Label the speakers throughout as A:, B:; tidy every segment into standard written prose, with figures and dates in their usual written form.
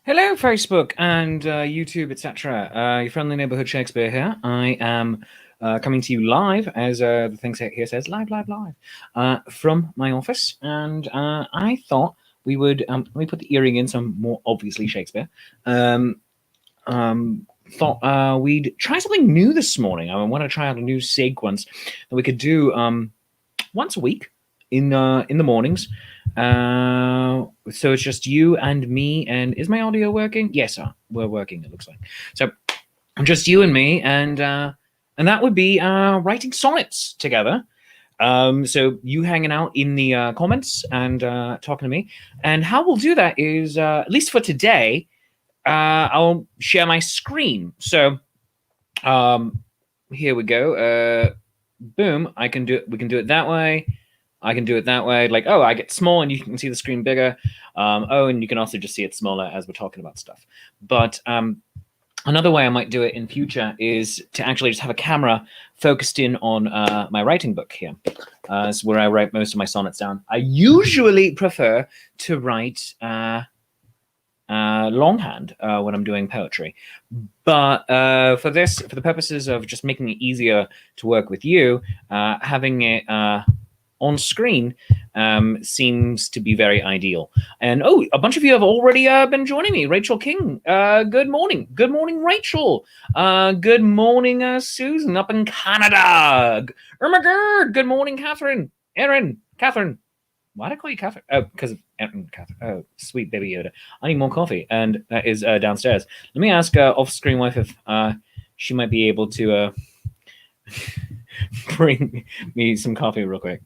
A: Hello, Facebook and YouTube, etc. Your friendly neighborhood Shakespeare here. I am coming to you live, as the thing here says, live, live, live, from my office. And I thought we would let me put the earring in, so I'm more obviously Shakespeare. Um, thought we'd try something new this morning. I want to try out a new sequence that we could do once a week in the mornings. So it's just you and me. And is my audio working? Yes, we're working. It looks like so. Just you and me, and that would be writing sonnets together. So you hanging out in the comments and talking to me. And how we'll do that is, at least for today, I'll share my screen. So here we go. Boom. I can do it. We can do it that way. I can do it that way. Like, oh, I get small and you can see the screen bigger. Oh, and you can also just see it smaller as we're talking about stuff. But another way I might do it in future is to actually just have a camera focused in on my writing book here. It's where I write most of my sonnets down. I usually prefer to write longhand when I'm doing poetry. But for the purposes of just making it easier to work with you, having it on screen seems to be very ideal. And oh, a bunch of you have already been joining me. Rachel King, good morning. Good morning, Rachel. Good morning, Susan up in Canada. Irma Gerd, good morning, Catherine. Erin, Catherine. Why did I call you Catherine? Oh, because of Erin, Catherine. Oh, sweet baby Yoda. I need more coffee, and that is downstairs. Let me ask off-screen wife if she might be able to bring me some coffee real quick.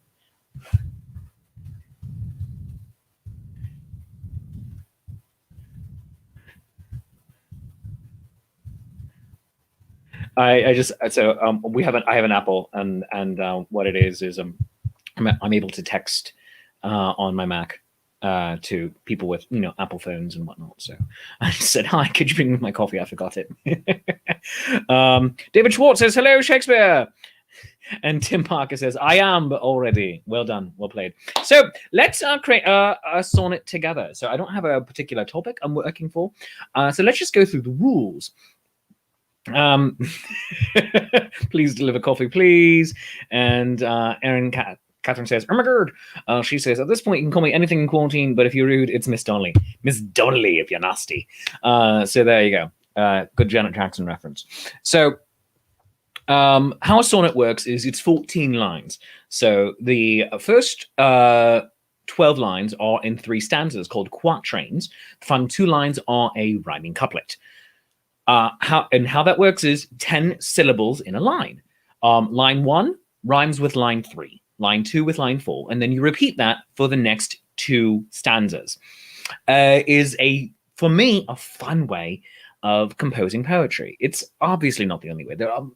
A: I just we have I have an Apple, and what it is I'm able to text on my Mac to people with Apple phones and whatnot. So I said, "Hi, could you bring me my coffee?" I forgot it. David Schwartz says, "Hello, Shakespeare." And Tim Parker says, "I am already." Well done, well played. So let's create a sonnet together. So I don't have a particular topic I'm working for. So let's just go through the rules. Please deliver coffee, please. And Catherine says, "Oh my god." She says, "At this point, you can call me anything in quarantine, but if you're rude, it's Miss Donnelly. Miss Donnelly, if you're nasty." So there you go. Good Janet Jackson reference. So how a sonnet works is it's 14 lines. So the first 12 lines are in 3 stanzas called quatrains. The final 2 lines are a rhyming couplet. How that works is 10 syllables in a line. Line 1 rhymes with line 3, line 2 with line 4, and then you repeat that for the next 2 stanzas. Is for me a fun way of composing poetry. It's obviously not the only way. There are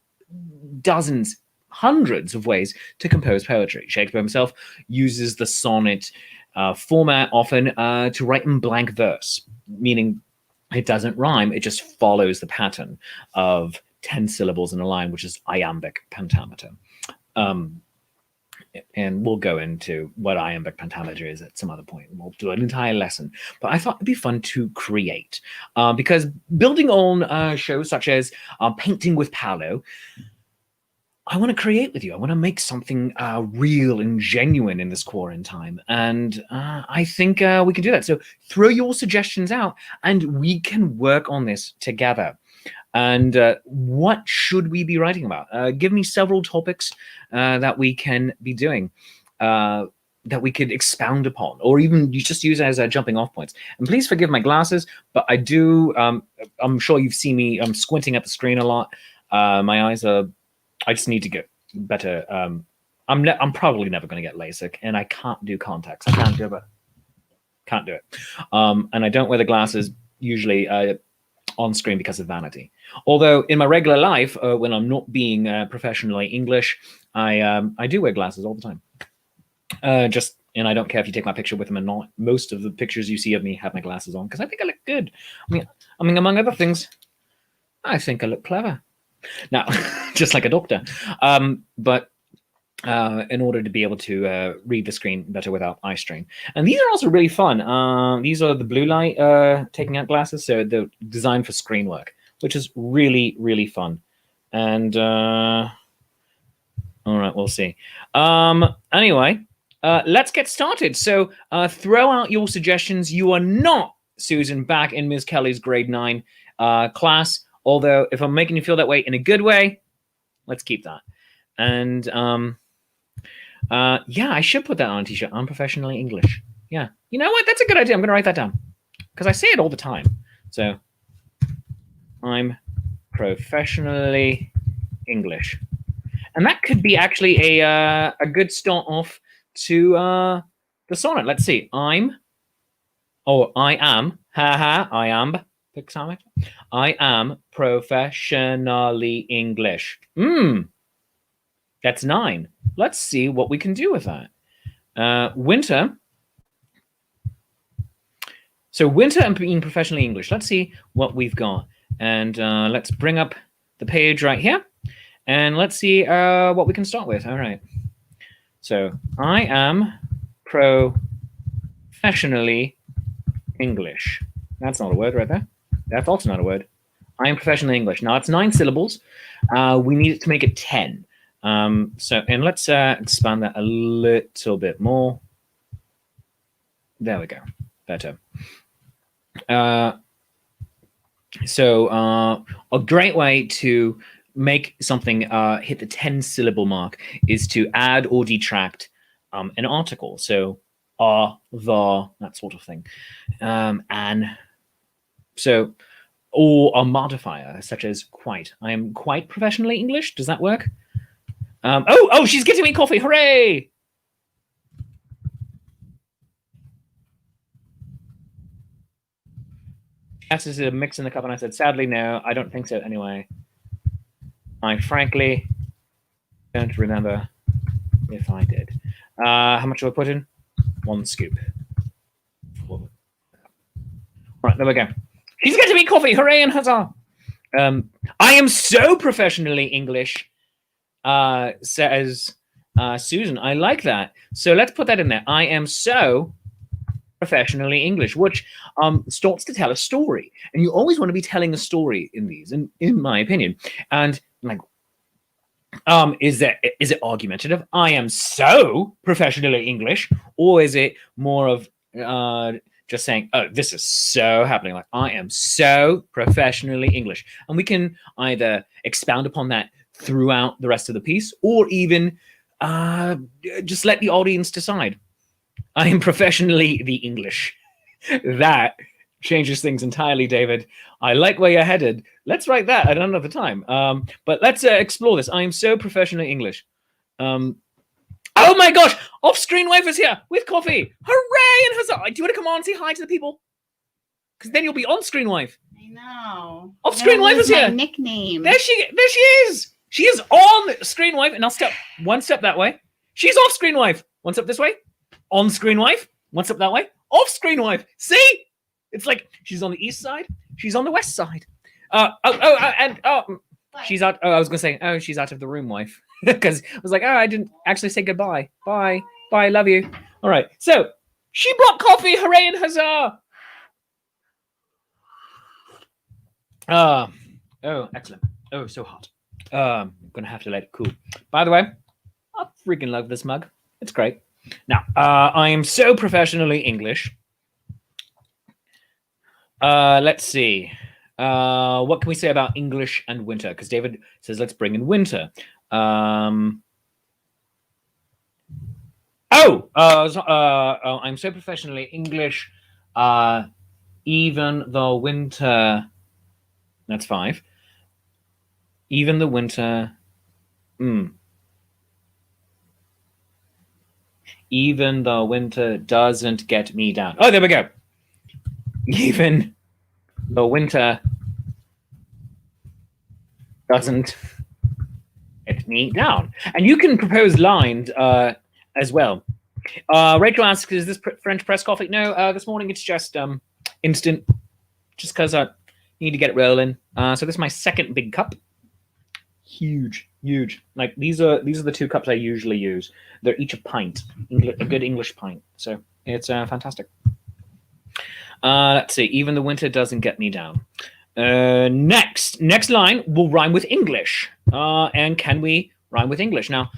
A: dozens, hundreds of ways to compose poetry. Shakespeare himself uses the sonnet format often to write in blank verse, meaning it doesn't rhyme, it just follows the pattern of 10 syllables in a line, which is iambic pentameter. And we'll go into what iambic pentameter is at some other point. We'll do an entire lesson. But I thought it'd be fun to create, because building on shows such as Painting with Paolo, I want to create with you. I want to make something real and genuine in this quarantine time. And I think we can do that. So throw your suggestions out and we can work on this together. And what should we be writing about? Give me several topics that we can be doing, that we could expound upon, or even you just use as jumping off points. And please forgive my glasses, but I do, I'm sure you've seen me squinting at the screen a lot. My eyes are, I just need to get better. I'm probably never going to get LASIK, and I can't do contacts. I can't do it. Can't do it. And I don't wear the glasses usually on screen because of vanity. Although in my regular life, when I'm not being professionally English, I do wear glasses all the time. And I don't care if you take my picture with them or not. Most of the pictures you see of me have my glasses on because I think I look good. I mean, among other things, I think I look clever. Now, just like a doctor. But in order to be able to read the screen better without eye strain. And these are also really fun. These are the blue light taking out glasses, so they're designed for screen work, which is really, really fun. And all right, we'll see. Anyway, let's get started. So throw out your suggestions. You are not, Susan, back in Ms. Kelly's grade 9 class, although if I'm making you feel that way in a good way, let's keep that. And yeah, I should put that on a t-shirt. I'm professionally English. Yeah, you know what? That's a good idea. I'm going to write that down because I say it all the time. So I'm professionally English, and that could be actually a good start off to the sonnet. Let's see. I am. I am. I am professionally English. That's 9. Let's see what we can do with that. Winter. So winter and being professionally English. Let's see what we've got. And let's bring up the page right here. And let's see what we can start with. All right. So I am professionally English. That's not a word right there. That's also not a word. I am professionally English. Now it's 9 syllables. We need to make it 10. And let's expand that a little bit more. There we go. Better. So a great way to make something hit the 10-syllable mark is to add or detract an article. So the, that sort of thing. And so, or a modifier such as quite. I am quite professionally English. Does that work? Oh, she's getting me coffee. Hooray! Asked us to mix in the cup, and I said, sadly, no, I don't think so anyway. I frankly don't remember if I did. How much do I put in? 1 scoop. All right, there we go. She's getting me coffee. Hooray and huzzah! I am so professionally English, says Susan. I like that. So let's put that in there. I am so professionally English, which starts to tell a story. And you always want to be telling a story in these, in my opinion. And like, is it argumentative? I am so professionally English, or is it more of just saying, oh, this is so happening, like I am so professionally English? And we can either expound upon that throughout the rest of the piece, or even just let the audience decide. I am professionally the English. That changes things entirely, David. I like where you're headed. Let's write that at another time. But let's explore this. I am so professionally English. Oh my gosh! Off-screen wife is here with coffee. Hooray and huzzah! Do you want to come on and say hi to the people? Because then you'll be on-screen wife.
B: I know.
A: Off-screen wife is here.
B: Nickname.
A: There she is. She is on-screen wife, and I'll step 1 step that way. She's off-screen wife. 1 step this way. On-screen wife. 1 step that way. Off-screen wife. See? It's like she's on the east side. She's on the west side. She's out. Oh, I was gonna say, oh, she's out of the room, wife, because I was like, oh, I didn't actually say goodbye. Bye, love you. All right. So she brought coffee. Hooray and huzzah! Oh, excellent. Oh, so hot. I'm gonna have to let it cool. By the way, I freaking love this mug. It's great. Now, I am so professionally English. Let's see. What can we say about English and winter? Because David says, let's bring in winter. I'm so professionally English. Even the winter. That's 5. Even the winter. Even the winter doesn't get me down. Oh, there we go. Even the winter doesn't get me down. And you can propose lines as well. Rachel asks, is this French press coffee? No, this morning it's just instant, just because I need to get it rolling. So this is my second big cup. Huge, huge. Like these are the two cups I usually use. They're each a pint, a good English pint. So it's fantastic. Let's see. Even the winter doesn't get me down. Next line will rhyme with English. And can we rhyme with English? Now,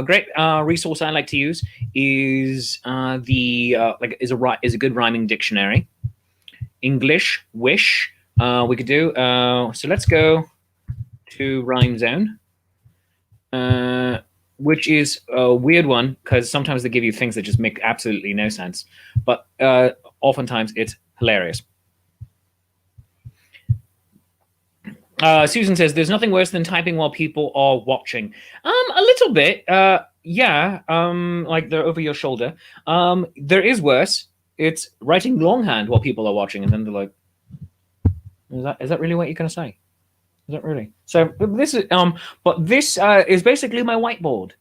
A: great resource I like to use is the is a good rhyming dictionary. English wish. We could do. So let's go to Rhyme Zone, which is a weird one because sometimes they give you things that just make absolutely no sense, but oftentimes it's hilarious. Susan says, "There's nothing worse than typing while people are watching." A little bit, yeah. Like they're over your shoulder. There is worse. It's writing longhand while people are watching, and then they're like, "Is that really what you're gonna say? Is that really?" So but this is basically my whiteboard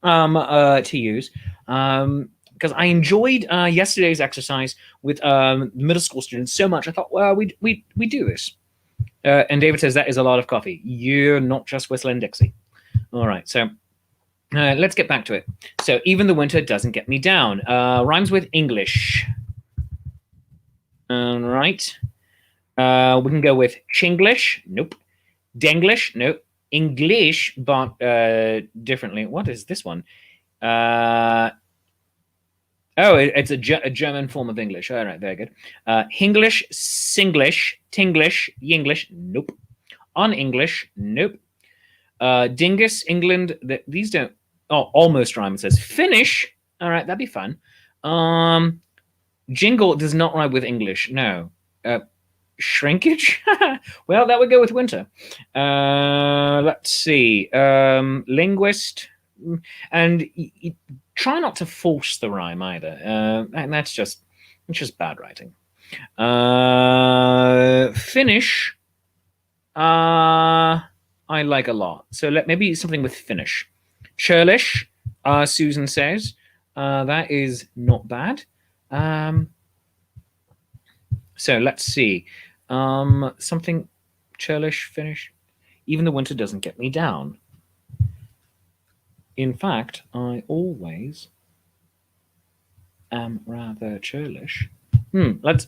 A: to use. Because I enjoyed yesterday's exercise with middle school students so much, I thought, well, we do this. And David says that is a lot of coffee. You're not just whistling Dixie. All right, so let's get back to it. So even the winter doesn't get me down. Rhymes with English. All right. We can go with Chinglish. Nope. Denglish. Nope. English, but differently. What is this one? It's a German form of English. All right, very good. Hinglish, Singlish, Tinglish, Yinglish. Nope. Un-English. Nope. Dingus, England. These don't. Oh, almost rhyme. It says Finnish. All right, that'd be fun. Jingle does not rhyme with English. No. Shrinkage. Well, that would go with winter. Let's see. Linguist. And try not to force the rhyme either. And it's just bad writing. Finnish. I like a lot. So maybe something with Finnish. Churlish. Susan says that is not bad. So let's see. Something churlish, Finnish. Even the winter doesn't get me down. In fact, I always am rather churlish. Let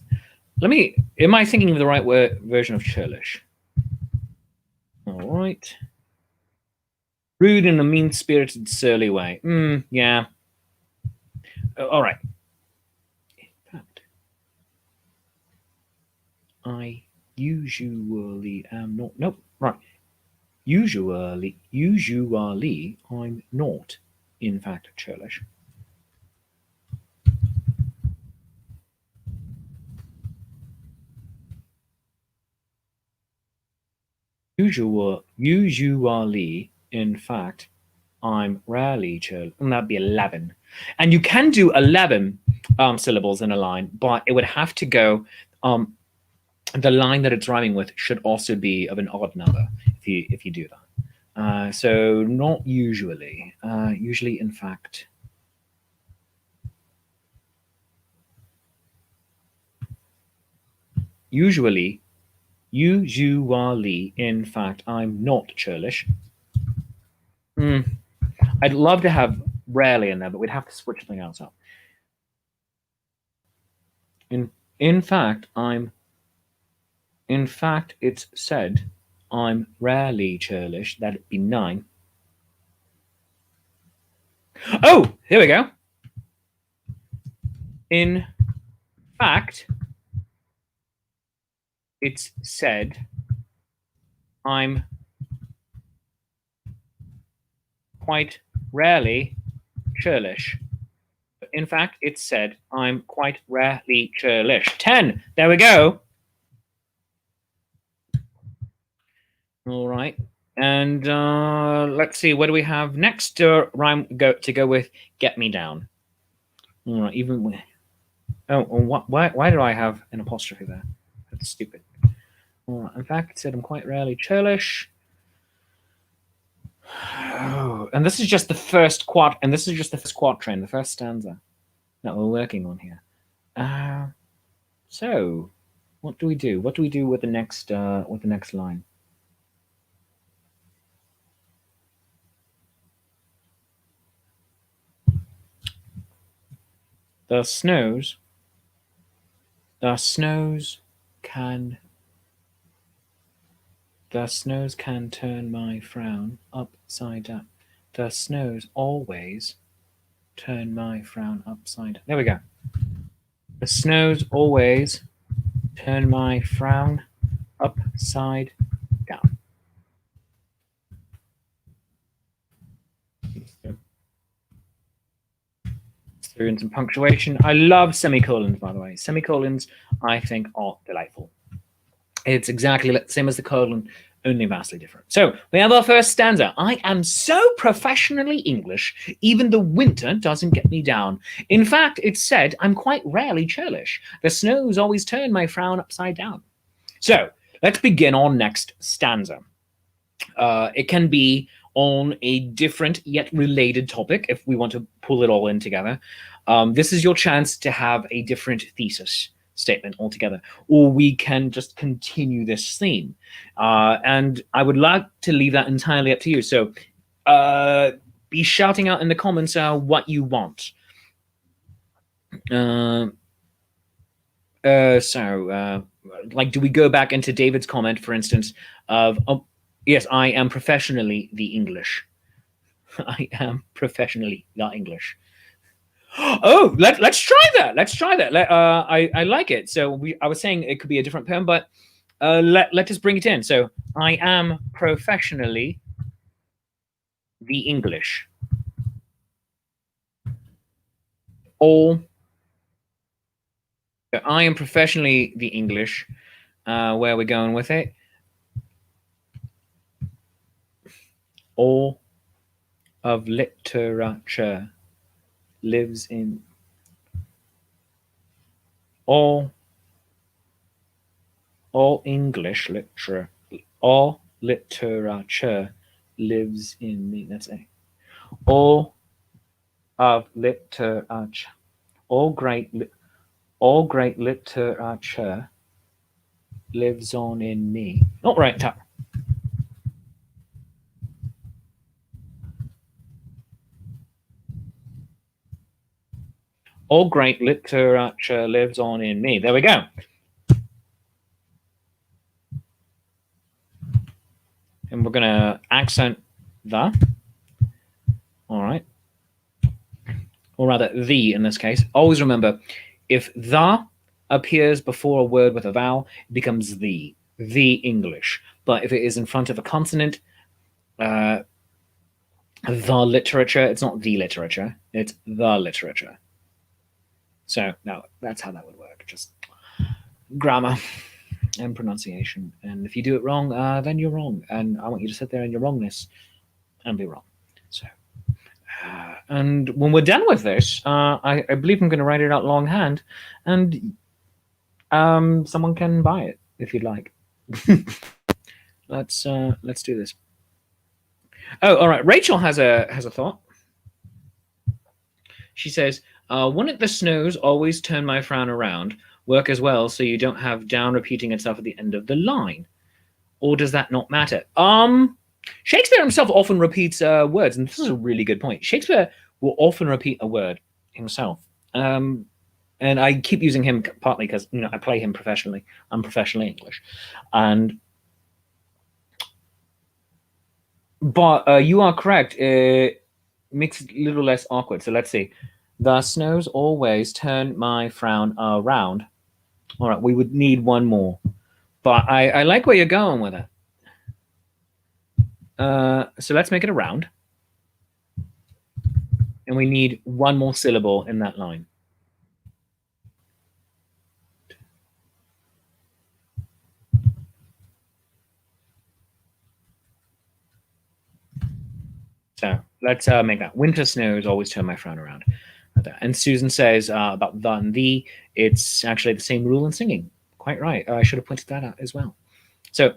A: me. Am I thinking of the right version of churlish? All right. Rude in a mean-spirited, surly way. Yeah. All right. In fact, I usually am not. Nope. Right. Usually, I'm not, in fact, churlish. Usually, in fact, I'm rarely churlish. And that'd be 11. And you can do 11 syllables in a line, but it would have to go. The line that it's rhyming with should also be of an odd number if you do that. So not usually. Usually, in fact. Usually, in fact, I'm not churlish. I'd love to have rarely in there, but we'd have to switch something else up. In fact, it's said I'm rarely churlish. That'd be 9. Oh, here we go. In fact, it's said I'm quite rarely churlish. In fact, it's said I'm quite rarely churlish. 10. There we go. All right. And let's see, what do we have next? Rhyme to go with "Get Me Down." All right. Even with, why do I have an apostrophe there? That's stupid. All right. In fact, it said I'm quite rarely churlish. Oh, and this is just the first quatrain, the first stanza that we're working on here. So, what do we do? What do we do with the next line? The snows, the snows can, the snows can turn my frown upside down. The snows always turn my frown upside down. There we go. The snows always turn my frown upside down. Through in some punctuation. I love semicolons, by the way. Semicolons, I think, are delightful. It's exactly the same as the colon, only vastly different. So we have our first stanza. I am so professionally English, even the winter doesn't get me down. In fact, it's said I'm quite rarely churlish. The snows always turn my frown upside down. So let's begin our next stanza. It can be on a different yet related topic if we want to pull it all in together. This is your chance to have a different thesis statement altogether, or we can just continue this theme. And I would like to leave that entirely up to you. So be shouting out in the comments what you want. Like, do we go back into David's comment, for instance, of, oh, yes, I am professionally the English. I am professionally the English. Oh, let's try that. Let's try that. I like it. So I was saying it could be a different poem, but let us bring it in. So I am professionally the English. All. I am professionally the English. Where are we going with it? All of literature lives in all English literature, all literature lives in me. That's it. All of literature, all great literature lives on in me. Oh, right, tap. All great literature lives on in me. There we go. And we're going to accent the. All right. Or rather, the in this case. Always remember, if the appears before a word with a vowel, it becomes the English. But if it is in front of a consonant, the literature, it's not the literature, it's the literature. So now that's how that would work. Just grammar and pronunciation. And if you do it wrong, then you're wrong. And I want you to sit there in your wrongness and be wrong. So, and when we're done with this, I believe I'm going to write it out longhand, and someone can buy it if you'd like. Let's do this. Oh, all right. Rachel has a thought. She says, wouldn't the snows always turn my frown around work as well, so you don't have down repeating itself at the end of the line? Or does that not matter? Shakespeare himself often repeats words, and this is a really good point. Shakespeare will often repeat a word himself. And I keep using him partly because, you know, I play him professionally. I'm professionally English. But you are correct. It makes it a little less awkward. So let's see. The snows always turn my frown around. All right, we would need one more. But I like where you're going with it. So let's make it around. And we need one more syllable in that line. So let's make that. Winter snows always turn my frown around. And Susan says about the and the, it's actually the same rule in singing. Quite right. I should have pointed that out as well. So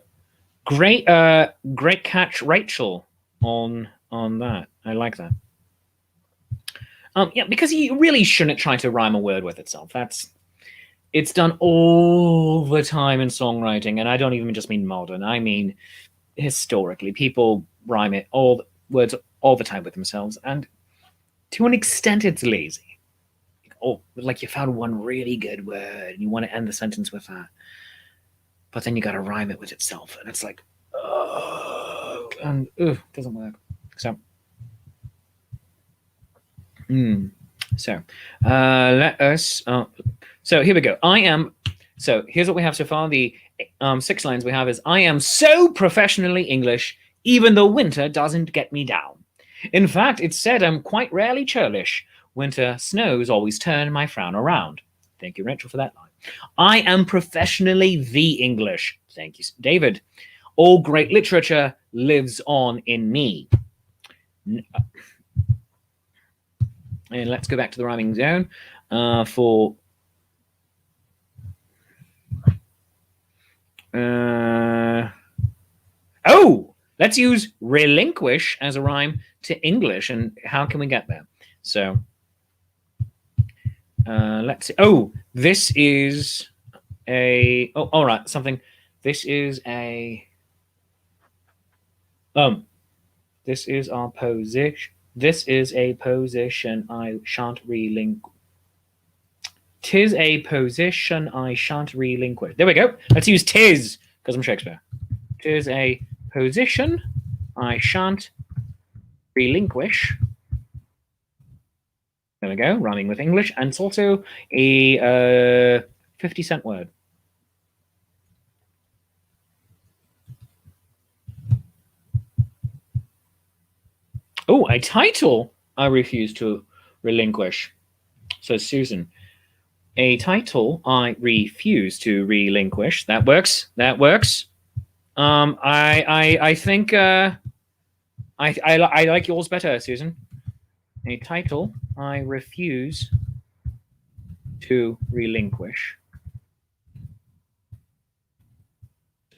A: great catch, Rachel, on that. I like that. Yeah, because you really shouldn't try to rhyme a word with itself. It's done all the time in songwriting, and I don't even just mean modern. I mean historically. People rhyme it words all the time with themselves, and to an extent, it's lazy. or like you found one really good word and you want to end the sentence with that, but then you got to rhyme it with itself, and it's like, oh, and it doesn't work. So, so let us. So here we go. I am. So here's what we have so far. The 6 lines we have is, I am so professionally English, even though winter doesn't get me down. In fact, it's said I'm quite rarely churlish. Winter snows always turn my frown around. Thank you, Rachel, for that line. I am professionally the English. Thank you, David. All great literature lives on in me. And let's go back to the rhyming zone for. Oh, let's use relinquish as a rhyme to English. And how can we get there? So let's see. Oh, this is a. Oh, all right. Something. This is a. This is our position. This is a position I shan't relinquish. 'Tis a position I shan't relinquish. There we go. Let's use 'tis because I'm Shakespeare. 'Tis a position I shan't relinquish. There we go, rhyming with English, and it's also a 50-cent word. Oh, a title I refuse to relinquish. So Susan, a title I refuse to relinquish. That works. That works. I think I like yours better, Susan. A title I refuse to relinquish.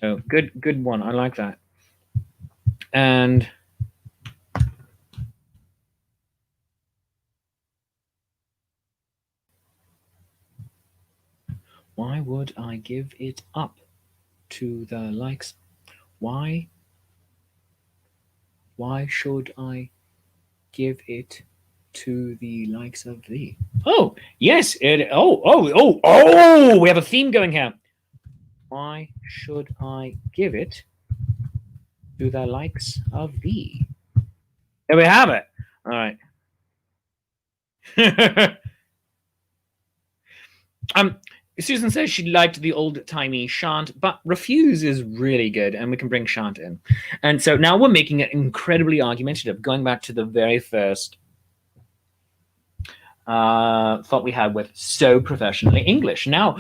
A: So good one. I like that. And why would I give it up to the likes? Why should I give it to the likes of thee? Oh, yes. We have a theme going here. Why should I give it to the likes of thee? There we have it. All right. Susan says she liked the old-timey chant, but refuse is really good, and we can bring chant in. And so now we're making it incredibly argumentative, going back to the very first thought we had with so professionally English. Now,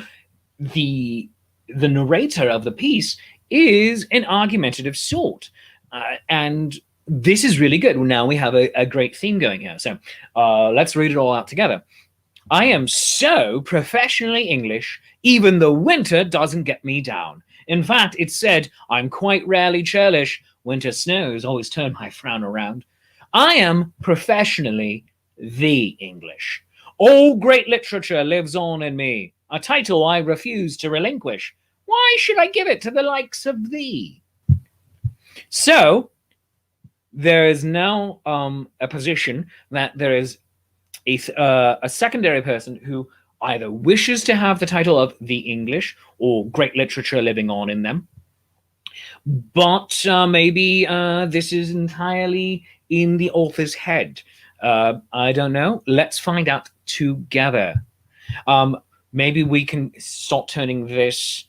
A: the narrator of the piece is an argumentative sort, and this is really good. Now we have a great theme going here. So let's read it all out together. I am so professionally English, even though winter doesn't get me down. In fact, it's said I'm quite rarely churlish. Winter snows always turn my frown around. I am professionally the English. All great literature lives on in me, a title I refuse to relinquish. Why should I give it to the likes of thee? So there is now a position that there is a secondary person who either wishes to have the title of the English or great literature living on in them, but maybe this is entirely in the author's head. I don't know. Let's find out together. Maybe we can start turning this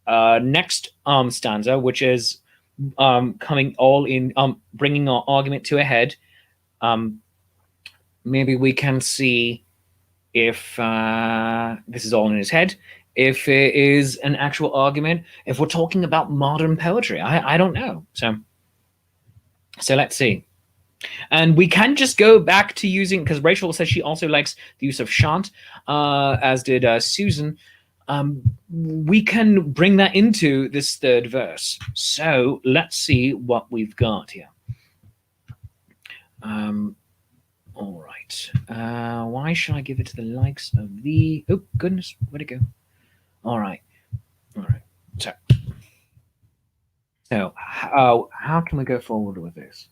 A: next stanza, which is coming all in, bringing our argument to a head. Maybe we can see if this is all in his head, if it is an actual argument, if we're talking about modern poetry. I don't know. So let's see. And we can just go back to using, because Rachel says she also likes the use of chant, as did Susan. We can bring that into this third verse. So let's see what we've got here. All right. Why should I give it to the likes of thee? Oh, goodness. Where'd it go? All right. All right. So how can we go forward with this?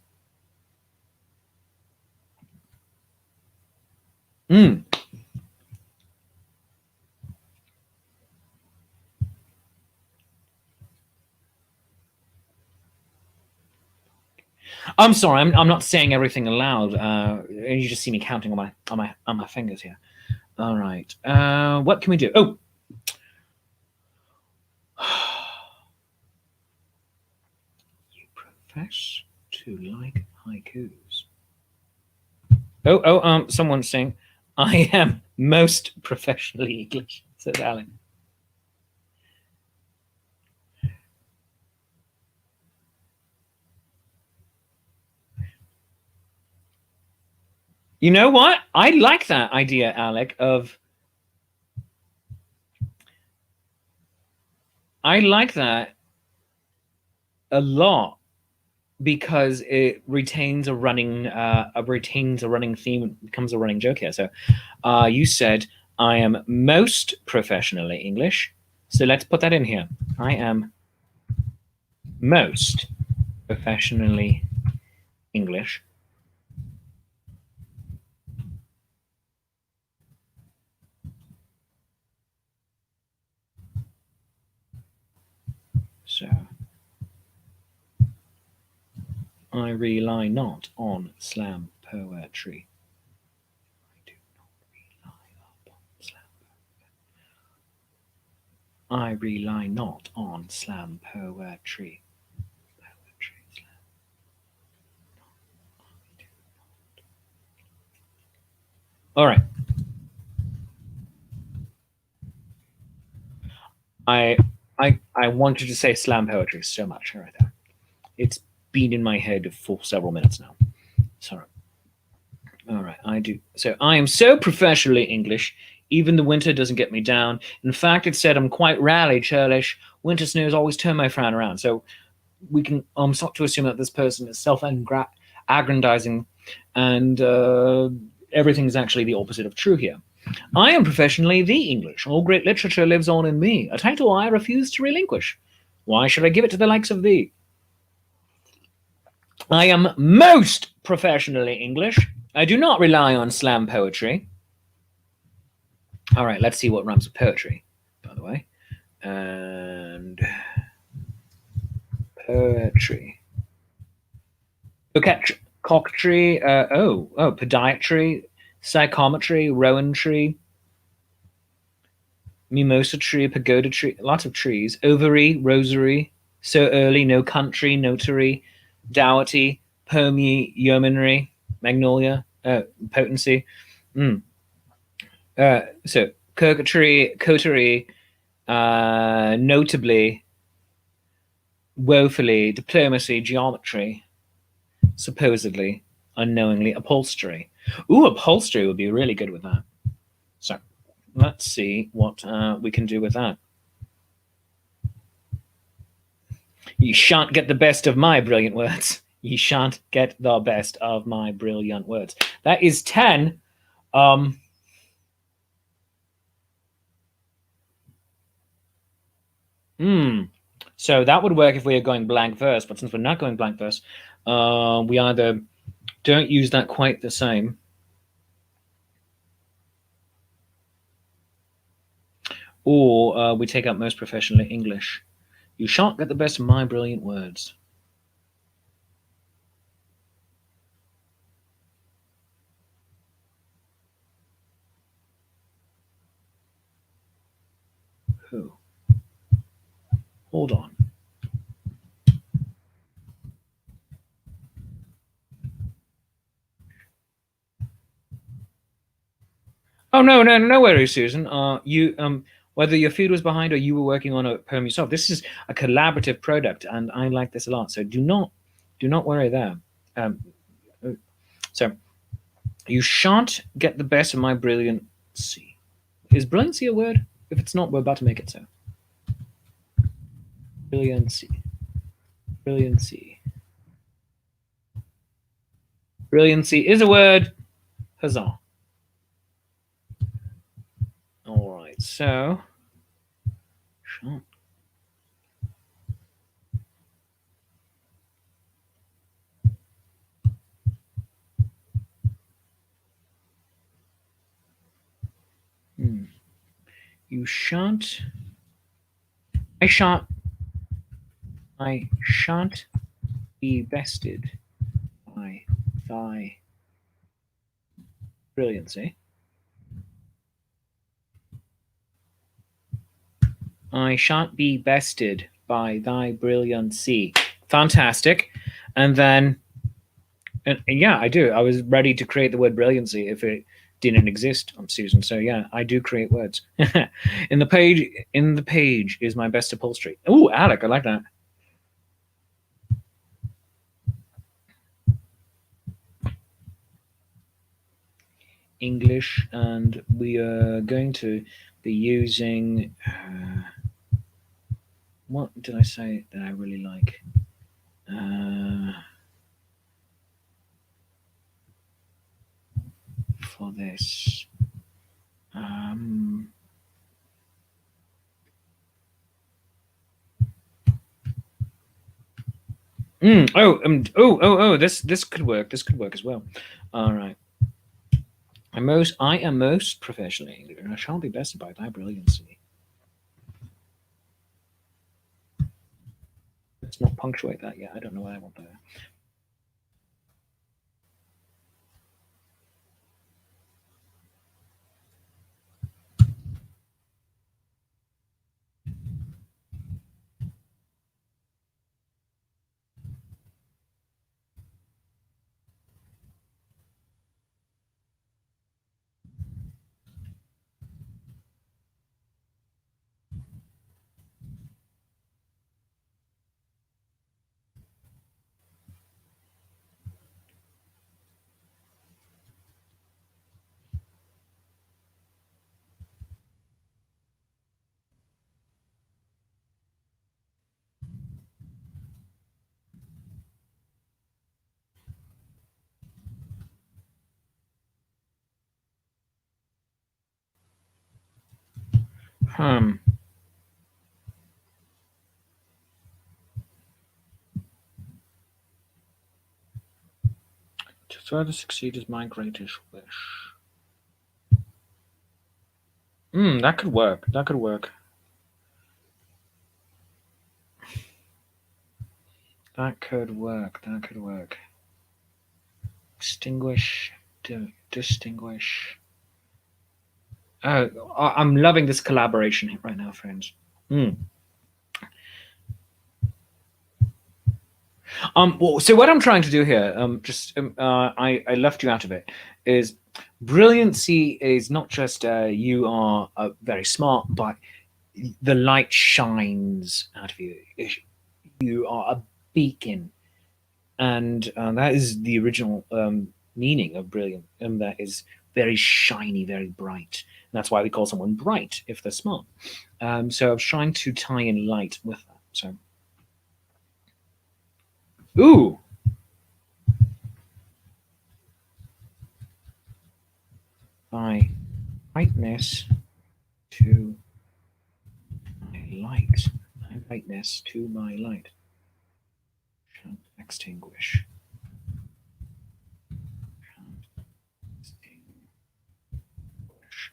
A: I'm sorry, I'm not saying everything aloud. You just see me counting on my fingers here. All right. What can we do? Oh, you profess to like haikus. Someone's saying, I am most professionally English, said Alan. You know what? I like that idea, Alec, I like that a lot because it retains a running theme, becomes a running joke here. So you said I am most professionally English. So let's put that in here. I am most professionally English. So I rely not on slam poetry. I do not rely upon slam. I rely not on slam poetry. Poetry, slam. All right. I wanted to say slam poetry so much right there. It's been in my head for several minutes now. Sorry. All right, I do. So I am so professionally English, even the winter doesn't get me down. In fact, it said I'm quite rally churlish. Winter snows always turn my frown around. So we can start to assume that this person is self-aggrandizing, and everything is actually the opposite of true here. I am professionally the English. All great literature lives on in me, a title I refuse to relinquish. Why should I give it to the likes of thee? I am most professionally English. I do not rely on slam poetry. All right, let's see what rhymes with poetry, by the way. And poetry. Cocktree, podiatry, psychometry, rowan tree, mimosa tree, pagoda tree, lots of trees, ovary, rosary, so early, no country, notary, dowity, permy, yeomanry, magnolia, potency. So coterie, notably, woefully, diplomacy, geometry, supposedly, unknowingly, upholstery. Ooh, upholstery would be really good with that. So let's see what we can do with that. You shan't get the best of my brilliant words. You shan't get the best of my brilliant words. That is 10. So that would work if we are going blank verse, but since we're not going blank verse, we either don't use that quite the same, or we take out most professionally English. You shan't get the best of my brilliant words. Who? Hold on. Oh no worries, Susan. You whether your feed was behind or you were working on a poem yourself, this is a collaborative product, and I like this a lot. So do not worry there. Um, so you shan't get the best of my brilliancy. Is brilliancy a word? If it's not, we're about to make it so. Brilliancy. Brilliancy. Brilliancy is a word. Huzzah. All right, so shan't. You shan't. I shan't be bested thy brilliancy. I shan't be bested by thy brilliancy. Fantastic. And then, and yeah, I do. I was ready to create the word brilliancy if it didn't exist, Susan. So yeah, I do create words. In the page is my best upholstery. Oh, Alec, I like that. English, and we are going to be using. What did I say that I really like? For this. This could work. This could work as well. All right. I am most professionally English, and I shall be bested by thy brilliancy. Let's not punctuate that yet. I don't know what I want there. To further succeed is my greatest wish. That could work. That could work. That could work. That could work. Distinguish. Distinguish. Oh, I'm loving this collaboration right now, friends. So what I'm trying to do here, I left you out of it, is brilliancy is not just you are very smart, but the light shines out of you. You are a beacon, and that is the original meaning of brilliant, and that is very shiny, very bright. And that's why we call someone bright if they're smart. So I was trying to tie in light with that. So, ooh. By brightness to my light. My brightness to my light. Shan't extinguish. Shan't extinguish.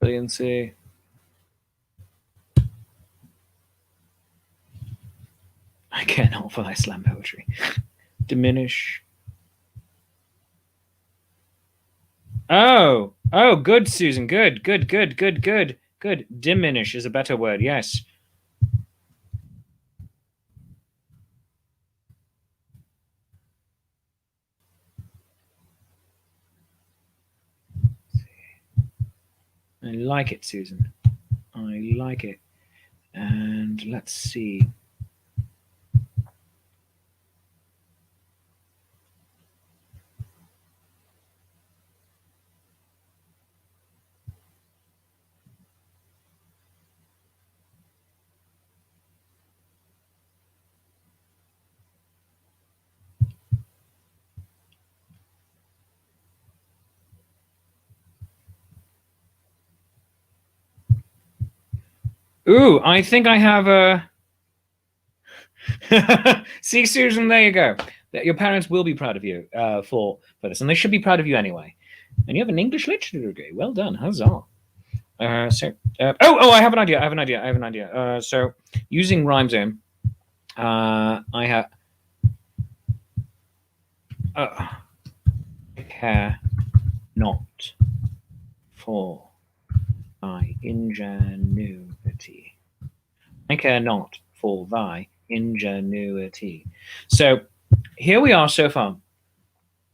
A: Brilliancy. I can't help but I slam poetry. Diminish. Oh, good, Susan. Good. Diminish is a better word. Yes. I like it, Susan. I like it. And let's see. Ooh, I think I have a. See, Susan, there you go. Your parents will be proud of you for this, and they should be proud of you anyway. And you have an English literature degree. Well done. Huzzah. I have an idea. So using rhyme zone, I have care not for thy ingenuity. I care not for thy ingenuity. So here we are so far,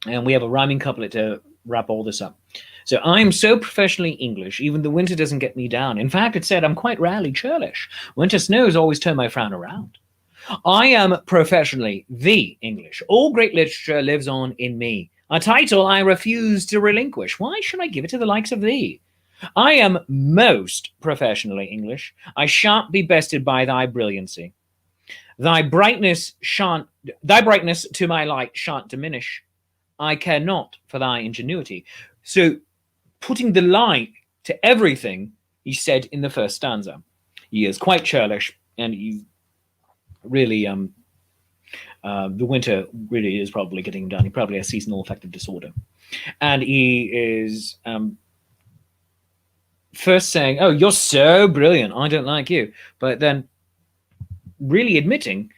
A: and we have a rhyming couplet to wrap all this up. So I'm so professionally English, even the winter doesn't get me down. In fact, it said I'm quite rarely churlish. Winter snows always turn my frown around. I am professionally the English. All great literature lives on in me. A title I refuse to relinquish. Why should I give it to the likes of thee? I am most professionally English. I shan't be bested by thy brilliancy. Thy brightness to my light shan't diminish. I care not for thy ingenuity. So putting the light to everything he said in the first stanza. He is quite churlish, and he really the winter really is probably getting him down. He probably has seasonal affective disorder, and he is first saying, "Oh, you're so brilliant. I don't like you," but then really admitting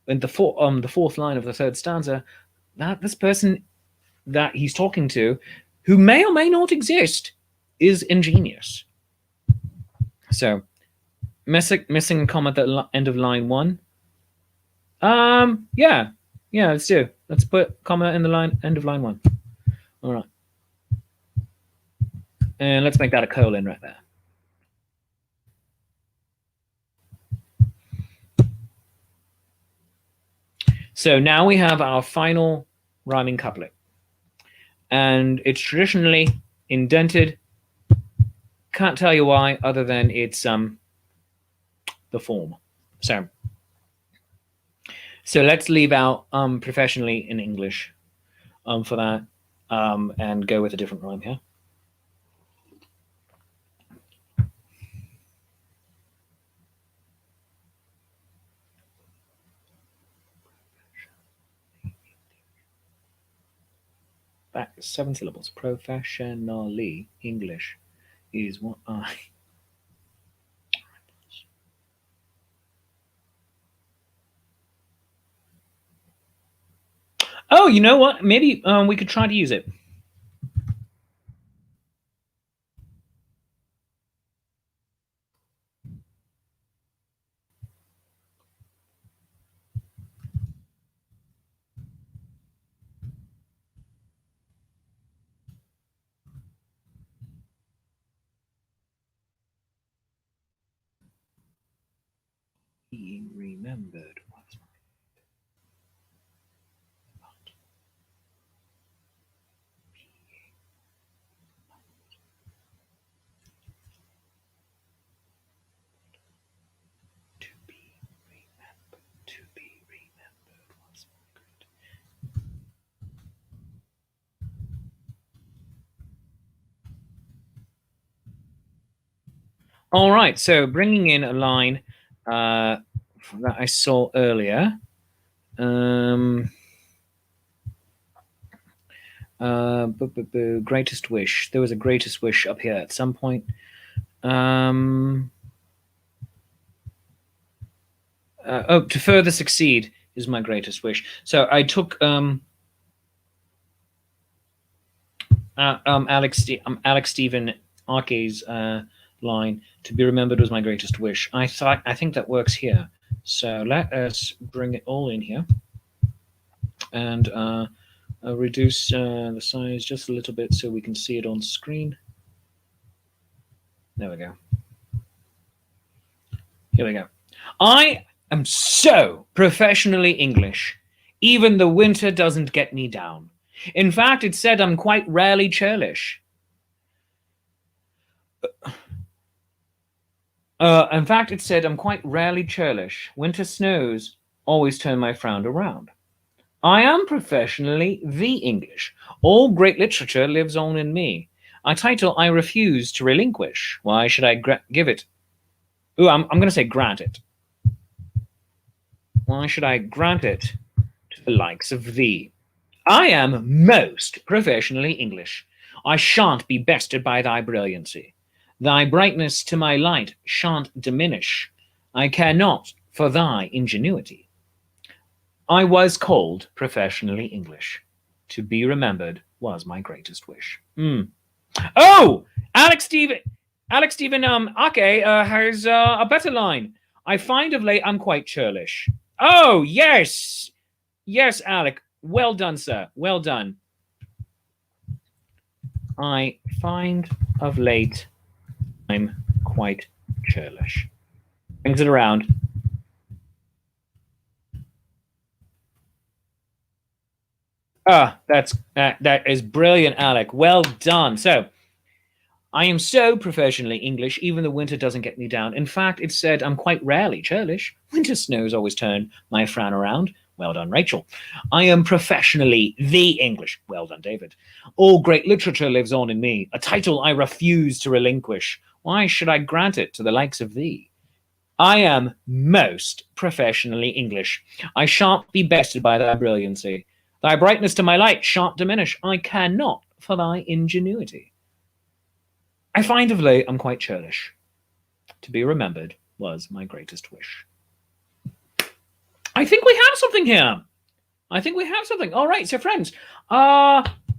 A: in the fourth line of the third stanza that this person that he's talking to, who may or may not exist, is ingenious. So missing comma at the end of line 1. Yeah, let's do. Let's put comma in the end of line 1. All right, and let's make that a colon right there. So now we have our final rhyming couplet, and it's traditionally indented. Can't tell you why, other than it's the form. So let's leave out professionally in English for that, and go with a different rhyme here. Back 7 syllables. Professionally English is what I. Oh, you know what? Maybe we could try to use it. He remembered was to be remembered was good. All right, so bringing in a line that I saw earlier. Greatest wish. There was a greatest wish up here at some point. To further succeed is my greatest wish. So I took Alex Stephen Arke's line, "To be remembered was my greatest wish." I think that works here. So let us bring it all in here, and reduce the size just a little bit so we can see it on screen. There we go. Here we go. I am so professionally English, even the winter doesn't get me down. In fact, it said I'm quite rarely churlish. In fact, it said I'm quite rarely churlish. Winter snows always turn my frown around. I am professionally the English. All great literature lives on in me. A title I refuse to relinquish. Why should I give it? Ooh, I'm going to say grant it. Why should I grant it to the likes of thee? I am most professionally English. I shan't be bested by thy brilliancy. Thy brightness to my light shan't diminish. I care not for thy ingenuity. I was called professionally English. To be remembered was my greatest wish. Oh, Alex Stephen Ake has a better line. I find of late I'm quite churlish. Oh yes, yes, Alec. Well done, sir. Well done. I find of late I'm quite churlish. Brings it around. That is brilliant, Alec. Well done. So I am so professionally English, even the winter doesn't get me down. In fact, it's said I'm quite rarely churlish. Winter snows always turn my frown around. Well done, Rachel. I am professionally the English. Well done, David. All great literature lives on in me, a title I refuse to relinquish. Why should I grant it to the likes of thee? I am most professionally English. I shan't be bested by thy brilliancy. Thy brightness to my light shan't diminish. I care not for thy ingenuity. I find of late I'm quite churlish. To be remembered was my greatest wish. I think we have something here. I think we have something. All right, so friends,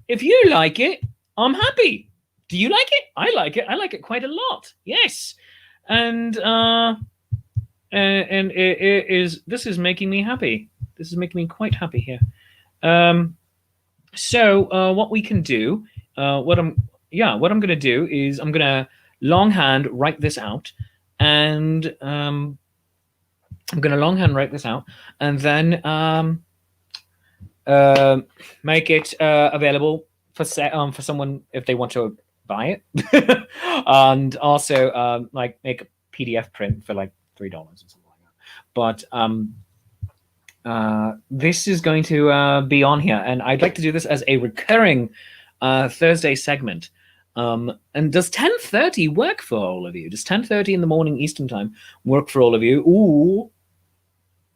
A: if you like it, I'm happy. Do you like it? I like it. I like it quite a lot. Yes, and it is. This is making me happy. This is making me quite happy here. So what we can do, what I'm going to do is I'm going to longhand write this out, and I'm going to longhand write this out, and then make it available for someone if they want to buy it, and also like make a PDF print for like $3 or something like that. But this is going to be on here, and I'd like to do this as a recurring Thursday segment. And does 10:30 work for all of you? Does 10:30 in the morning Eastern time work for all of you? Or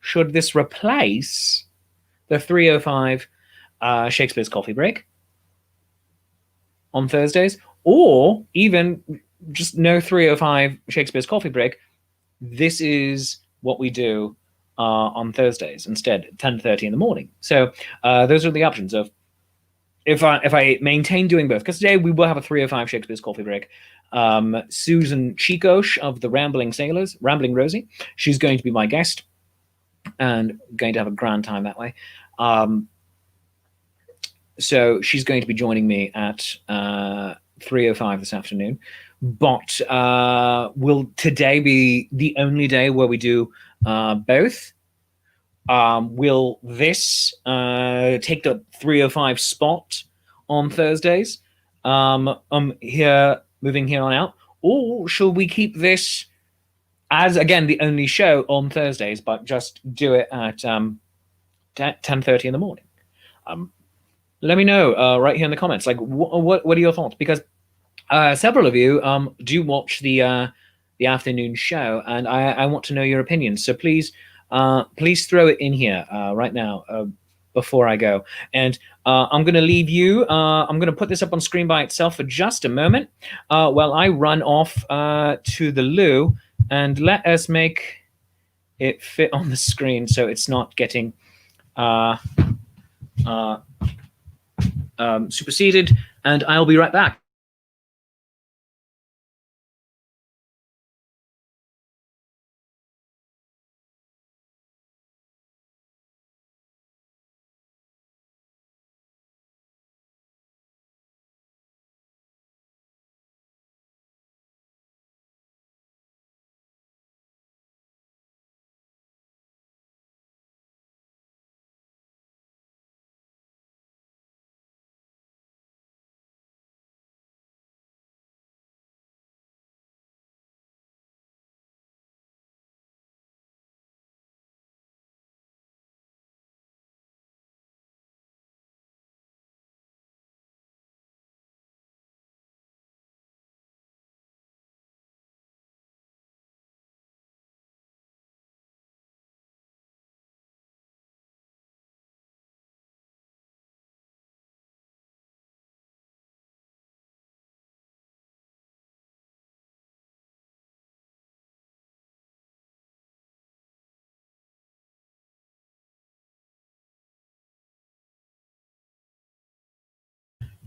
A: should this replace the 3:05 Shakespeare's Coffee Break on Thursdays, or even just no 3:05 Shakespeare's Coffee Break? This is what we do on Thursdays instead, 10:30 in the morning. So those are the options of if I maintain doing both, because today we will have a 3:05 Shakespeare's Coffee Break. Susan Chicoche of the Rambling Sailors, Rambling Rosie, she's going to be my guest and going to have a grand time that way. So she's going to be joining me at 3:05 this afternoon. But will today be the only day where we do both? Will this take the 3:05 spot on Thursdays? Here, moving here on out, or shall we keep this as again the only show on Thursdays, but just do it at 10:30 in the morning? Let me know right here in the comments. Like, what are your thoughts? Because several of you do watch the afternoon show, and I want to know your opinions. So please throw it in here right now before I go. And I'm going to leave you. I'm going to put this up on screen by itself for just a moment while I run off to the loo, and let us make it fit on the screen so it's not getting superseded. And I'll be right back.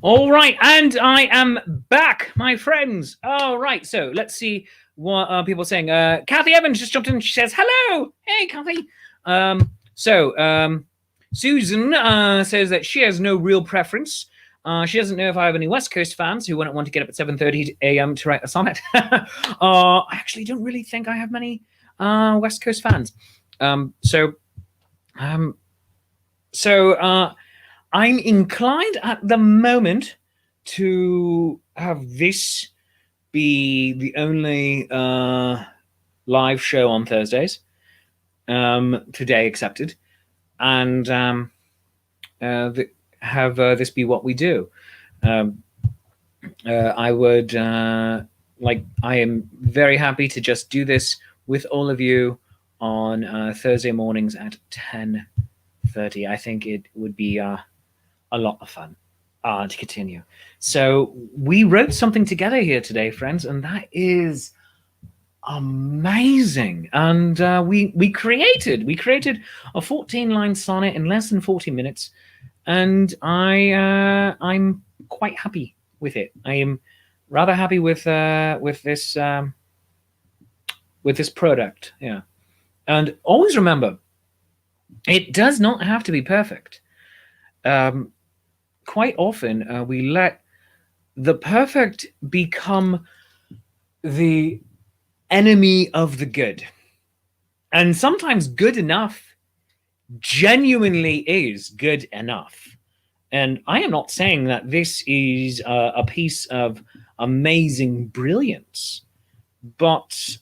A: All right, and I am back, my friends. All right, so let's see what people are saying. Kathy Evans just jumped in. She says, hello. Hey, Kathy. Susan says that she has no real preference. She doesn't know if I have any West Coast fans who wouldn't want to get up at 7:30 a.m. to write a sonnet. I actually don't really think I have many West Coast fans. I'm inclined at the moment to have this be the only live show on Thursdays, today accepted, and have this be what we do. I would I am very happy to just do this with all of you on Thursday mornings at 10:30. I think it would be a lot of fun to continue. So we wrote something together here today, friends, and that is amazing. And we created a 14-line sonnet in less than 40 minutes, and I'm quite happy with it. I am rather happy with this product. Yeah, and always remember, it does not have to be perfect. Quite often we let the perfect become the enemy of the good. And sometimes good enough genuinely is good enough. And I am not saying that this is a piece of amazing brilliance, but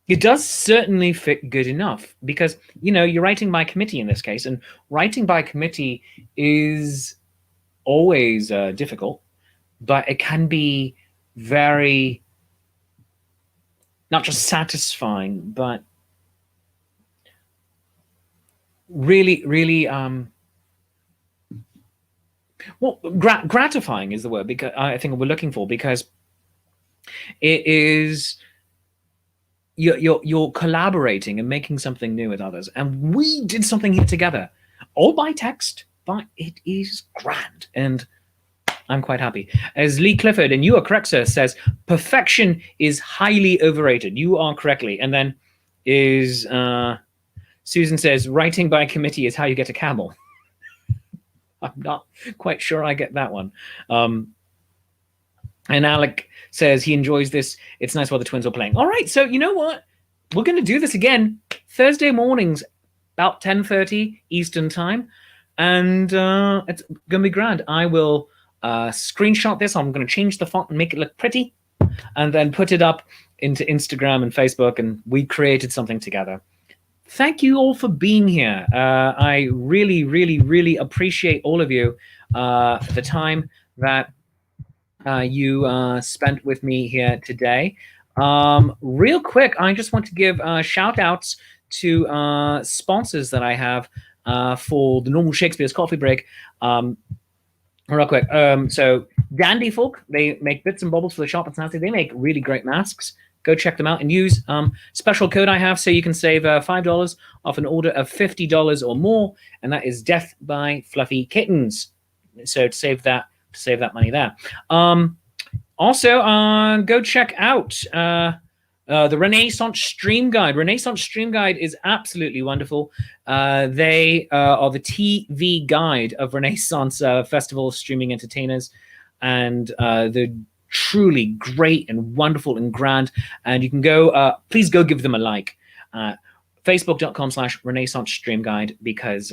A: it does certainly fit good enough, because, you're writing by committee in this case, and writing by committee is always difficult, but it can be very, not just satisfying, but really, really, gratifying is the word, because I think we're looking for, because it is, you're collaborating and making something new with others. And we did something here together, all by text, but it is grand, and I'm quite happy. As Lee Clifford, and you are correct, sir, says, perfection is highly overrated. You are correctly. And then is Susan says, writing by committee is how you get a camel. I'm not quite sure I get that one. And Alec says he enjoys this. It's nice while the twins are playing. All right, so you know what? We're going to do this again Thursday mornings, about 10:30 Eastern time, and it's going to be grand. I will screenshot this. I'm going to change the font and make it look pretty, and then put it up into Instagram and Facebook, and we created something together. Thank you all for being here. I really, really, really appreciate all of you, the time that you spent with me here today. Real quick, I just want to give shout outs to sponsors that I have for the normal Shakespeare's coffee break. Real quick. So Dandy Folk, they make bits and bobbles for the shop at Snazzy. They make really great masks. Go check them out and use special code I have, so you can save $5 off an order of $50 or more, and that is Death by Fluffy Kittens. So to save that money there. Also, go check out the Renaissance Stream Guide. Renaissance Stream Guide is absolutely wonderful. They are the TV guide of Renaissance Festival streaming entertainers, and they're truly great and wonderful and grand. And you can go, please go give them a like. Facebook.com/Renaissance Stream Guide, because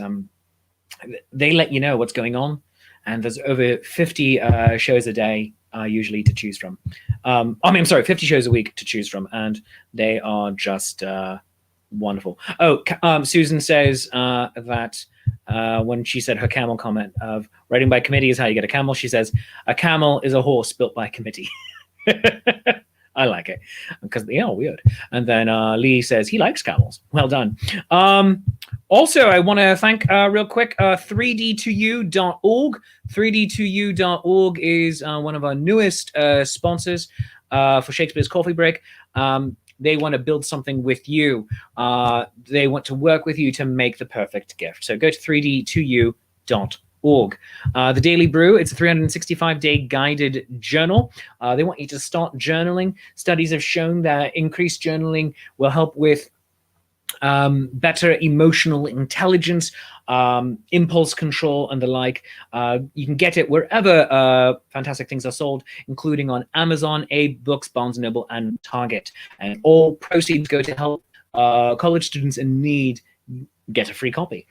A: they let you know what's going on. And there's over 50 shows a day usually to choose from. 50 shows a week to choose from, and they are just wonderful. Susan says that when she said her camel comment of writing by committee is how you get a camel, she says a camel is a horse built by committee. I like it, because they are weird. And then Lee says he likes camels. Well done. Also, I want to thank real quick 3d2u.org. 3d2u.org is one of our newest sponsors for Shakespeare's Coffee Break. They want to build something with you. They want to work with you to make the perfect gift. So go to 3d2u.org. The Daily Brew, it's a 365-day guided journal. They want you to start journaling. Studies have shown that increased journaling will help with better emotional intelligence, impulse control, and the like. You can get it wherever fantastic things are sold, including on Amazon, Abe Books, Barnes & Noble, and Target. And all proceeds go to help college students in need get a free copy.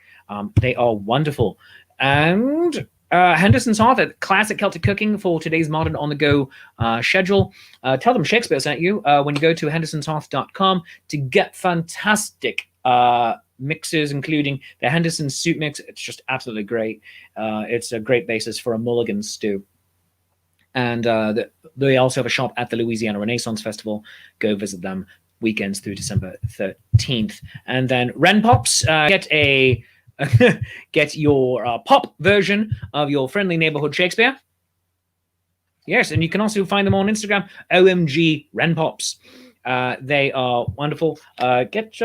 A: They are wonderful. And Henderson's Hearth, classic Celtic cooking for today's modern on-the-go schedule. Tell them Shakespeare sent you when you go to hendersonshearth.com to get fantastic mixes, including the Henderson soup mix. It's just absolutely great. It's a great basis for a mulligan stew. And they also have a shop at the Louisiana Renaissance Festival. Go visit them weekends through December 13th. And then Ren Pops, get your pop version of your friendly neighborhood Shakespeare. Yes, and you can also find them on Instagram, OMG Ren Pops. They are wonderful. Get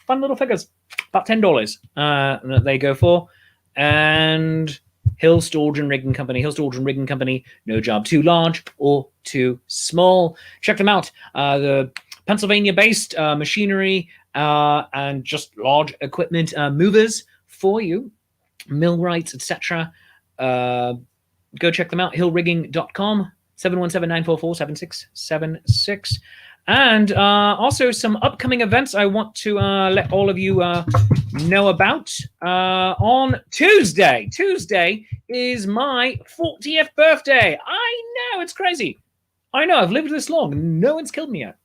A: fun little figures, about $10 that they go for. And Hill Storage and Rigging Company. Hill Storage and Rigging Company, no job too large or too small. Check them out. The Pennsylvania-based machinery and just large equipment movers for you, millwrights, etc. Go check them out, hillrigging.com, 717-944-7676. And also some upcoming events I want to let all of you know about. On Tuesday is my 40th birthday. I know, it's crazy. I know, I've lived this long. No one's killed me yet.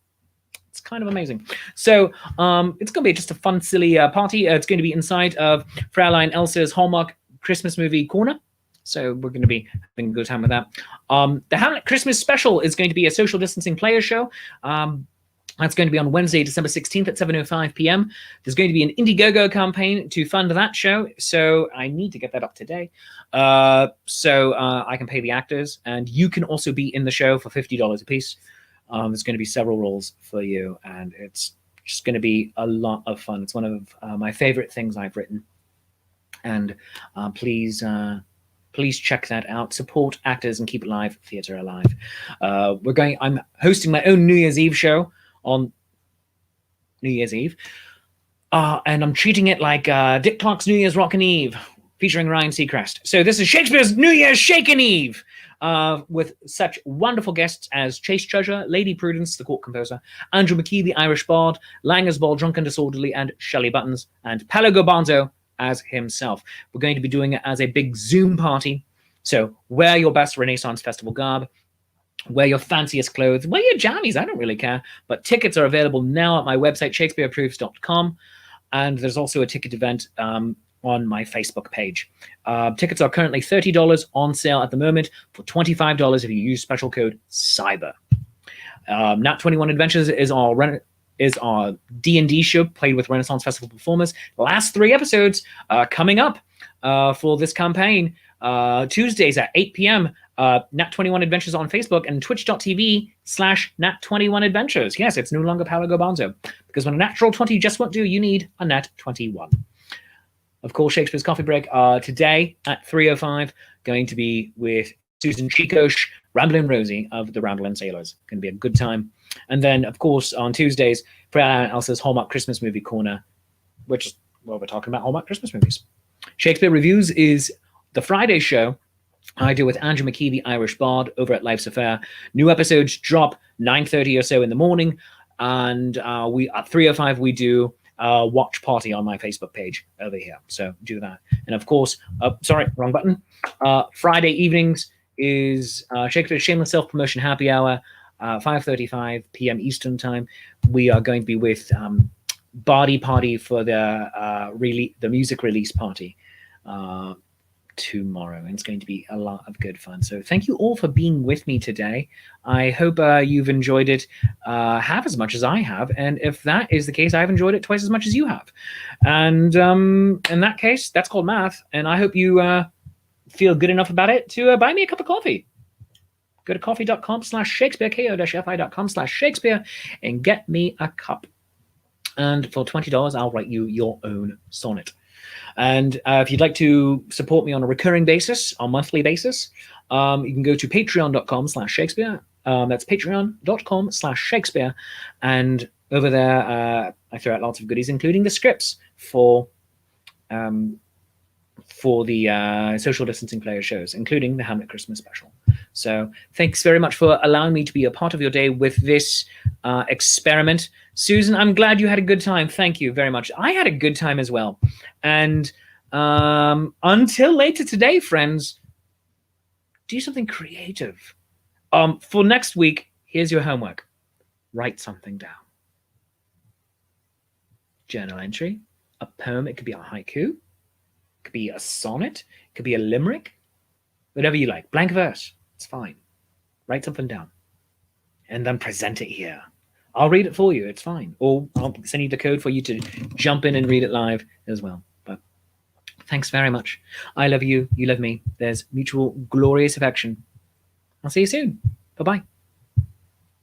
A: It's kind of amazing. So it's going to be just a fun, silly party. It's going to be inside of Fraulein Elsa's Hallmark Christmas movie corner. So we're going to be having a good time with that. The Hamlet Christmas special is going to be a social distancing player show. That's going to be on Wednesday, December 16th at 7:05 p.m. There's going to be an Indiegogo campaign to fund that show. So I need to get that up today. So I can pay the actors. And you can also be in the show for $50 a piece. There's going to be several roles for you, and it's just going to be a lot of fun. It's one of my favorite things I've written, and please check that out. Support actors and keep live theatre alive. I'm hosting my own New Year's Eve show on New Year's Eve, and I'm treating it like Dick Clark's New Year's Rockin' Eve, featuring Ryan Seacrest. So this is Shakespeare's New Year's Shakin' Eve. With such wonderful guests as Chase Treasure, Lady Prudence, the court composer, Andrew McKee, the Irish bard, Langer's Ball, Drunk and Disorderly, and Shelley Buttons, and Paolo Garbanzo as himself. We're going to be doing it as a big Zoom party. So wear your best Renaissance Festival garb, wear your fanciest clothes, wear your jammies, I don't really care. But tickets are available now at my website, shakespeareapproves.com. And there's also a ticket event on my Facebook page. Tickets are currently $30 on sale at the moment for $25 if you use special code CYBER. Nat 21 Adventures is our D&D show played with Renaissance Festival performers. The last 3 episodes coming up for this campaign. Tuesdays at 8 p.m. Nat 21 Adventures on Facebook and twitch.tv/Nat 21 Adventures. Yes, it's no longer Paolo Garbanzo, because when a natural 20 just won't do, you need a Nat 21. Of course, Shakespeare's Coffee Break today at 3:05, going to be with Susan Chikosh, Ramblin' Rosie of the Ramblin' Sailors. Going to be a good time. And then, of course, on Tuesdays, Fraulein Elsa's Hallmark Christmas Movie Corner, which is, well, we're talking about Hallmark Christmas movies. Shakespeare Reviews is the Friday show I do with Andrew McKee, the Irish bard, over at Life's Affair. New episodes drop 9:30 or so in the morning. And we at 3:05, we do watch party on my Facebook page over here. So do that. And of course, sorry, wrong button. Friday evenings is Shakespeare's Shameless Self-Promotion Happy Hour, 5:35 p.m. Eastern Time. We are going to be with Bardi Party for the music release party tomorrow, and it's going to be a lot of good fun. So thank you all for being with me today. I hope you've enjoyed it half as much as I have, and if that is the case, I've enjoyed it twice as much as you have. And in that case, that's called math, and I hope you feel good enough about it to buy me a cup of coffee. Go to coffee.com/Shakespeare, ko-fi.com/Shakespeare, and get me a cup. And for $20, I'll write you your own sonnet. And if you'd like to support me on a recurring basis, on a monthly basis, you can go to patreon.com/Shakespeare. That's patreon.com/Shakespeare. And over there, I throw out lots of goodies, including the scripts for the social distancing player shows, including the Hamlet Christmas special. So thanks very much for allowing me to be a part of your day with this experiment. Susan, I'm glad you had a good time. Thank you very much. I had a good time as well. And until later today, friends, do something creative. For next week, here's your homework. Write something down. Journal entry, a poem. It could be a haiku. It could be a sonnet. It could be a limerick. Whatever you like. Blank verse. It's fine. Write something down. And then present it here. I'll read it for you. It's fine. Or I'll send you the code for you to jump in and read it live as well. But thanks very much. I love you. You love me. There's mutual glorious affection. I'll see you soon. Bye-bye.